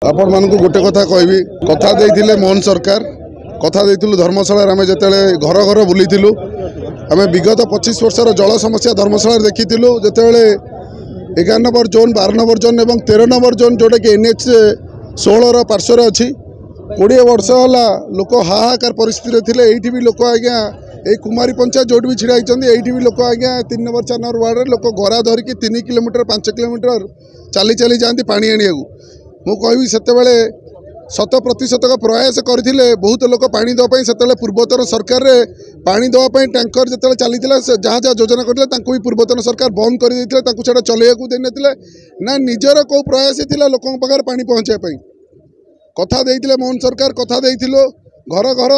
आपण मान गोटे कथा कहबी कथा देइथिले मोहन सरकार कथा देइथिलु धर्मशाला आम जिते घर घर बुलीलु आम विगत 25 वर्षर जल समस्या धर्मशाला देखीलु जिते 11 नंबर जोन 12 नंबर जोन और 13 नंबर जोन जोटा कि NH 16 पार्श्वर अच्छी 20 वर्ष है लोक हाहाकार परिस्थिति थे ये भी लोक आज्ञा ये कुमारी पंचायत जो भी छिड़ा ये भी लोक आज्ञा 3 नंबर 4 नंबर वार्ड लोक गरा धरिकी 3 किलोमीटर 5 किलोमीटर चली चली जाती पानी आने मुझे से 100% प्रयास करते बहुत लोग पानी देवाई से पूर्वतन सरकार रे पानी देवाई टैंकर जो चली जहाँ जहाँ योजना करते भी पूर्वतन सरकार बंद कर चलैया देने ना निजर कौ प्रयास थी लोक पाखे पानी पहुँचाई कथा देइथिले मोहन सरकार कथा देइथिलो घर घर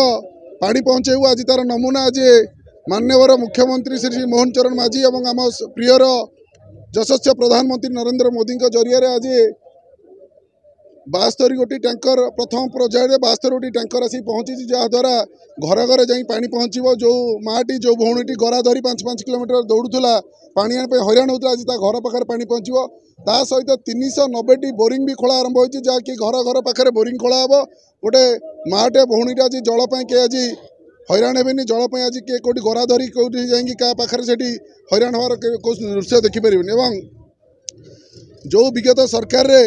पानी पहुँचेबू आज तार नमूना आज माननीय मुख्यमंत्री श्री मोहन चरण माझी और आम प्रियर यशस्वी प्रधानमंत्री नरेंद्र मोदी जरिया आज 72 गोटी टैंकर प्रथम पर्यायर 72 गोटी टैंकर आसी पहुँची जहाद्वारा घर घर जा पानी पहुँचो जो माटी जो भौणी गरा धरी 5-5 किलोमीटर दौड़ूला पानी आने हैरान होता आज घर पाखे पानी पहुँचो ता सहित 390टी बोरिंग भी खोला आरंभ होती जहाँकि घर घर पाखे बोरिंग खोला हे गोटे माटे भौणीटा आज जलपाई किए आज हैरान हेनी जलपाई आज किए कौटी गरा धरी कौटी जाकि क्या पाखे से हैरान हमार दृश्य देखिपर जो विगत सरकार रे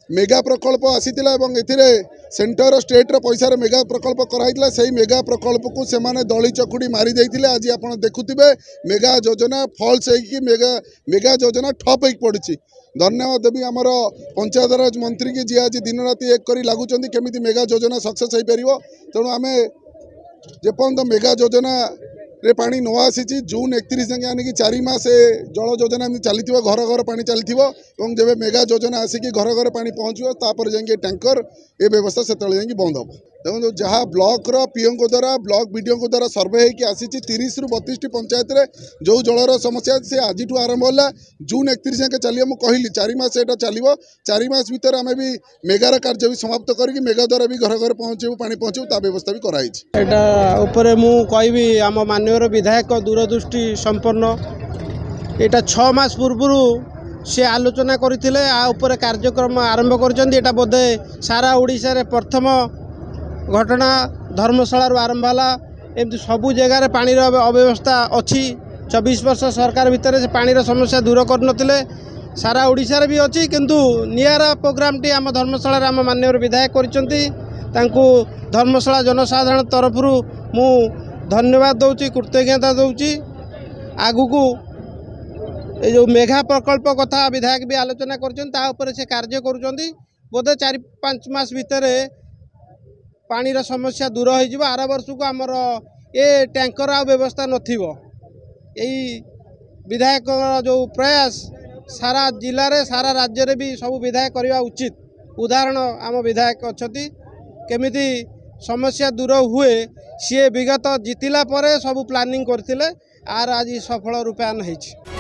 मेगा प्रकल्प आसीथिला एवं एथिरे सेंटर स्टेट पैसा मेगा प्रकल्प कराइथिला सेही मेगा प्रकल्प को से माने दली चकुड़ी मारी देइथिले आज आपण देखुथिबे मेगा योजना फॉल्स होइकी मेगा योजना ठप होइक पड़ुछि। धन्यवाद देवी आमर पंचायत राज मंत्री की जी आज दिन राति एक करी लागुचंदी केमिति मेगा योजना सक्सेस होई परिवो तेणु आमे जेपर्यंत मेगा योजना रे पानी न आसी जून 31 जाए यानी कि 4 मास जल योजना चली घर घर पानी चली जब मेगा योजना आसिकी घर घर पानी पहुँचो तापर जाए टैंकर ये व्यवस्था से बंद हम देखो जहाँ ब्लॉक पीओ द्वारा ब्लॉक बीडीओ द्वारा सर्वे होगी आसी 30 ରୁ 32टी पंचायत रे जो जलर समस्या से आज आरंभ है जून 31 जाए चलिए मुझे कहली 4 मास यहाँ चलो 4 मास भर आम भी मेगार कार्य भी समाप्त करके मेगा द्वारा भी घर घर पहुँचू पानी पहुँचू ता व्यवस्था भी कराई मुझे आम माननीय विधायक दूरदृष्टि संपन्न यहाँ 6 मास पूर्व से आलोचना करते कार्यक्रम आरंभ कर बोधे सारा ओडिशा रे प्रथम घटना धर्मशाला आरंभ है एमती सबू जगार पानी अव्यवस्था अच्छी 24 वर्ष सरकार भितर से पानी समस्या दूर कर सारा ओडिशा रे भी अच्छी किंतु नियारा प्रोग्राम टी आम धर्मशाला आम माननीय विधायक करछंती धर्मशाला जनसाधारण तरफ मु धन्यवाद दौची कृतज्ञता दौची आगु को ये जो मेघा प्रकल्प कथा विधायक भी आलोचना कर से कार्य करुँच बोधे 4-5 मास भितर पानी समस्या दूर हो आर वर्ष को आमर ये टैंकर आ व्यवस्था नथिबो यही विधायक जो प्रयास सारा जिले रे सारा राज्य रे भी सब विधायक करवा उचित उदाहरण आम विधायक अच्छी केमिति समस्या दूर हुए सी विगत जितिला परे सब प्लानिंग करथिले आर आज सफल रूपायन होइछि।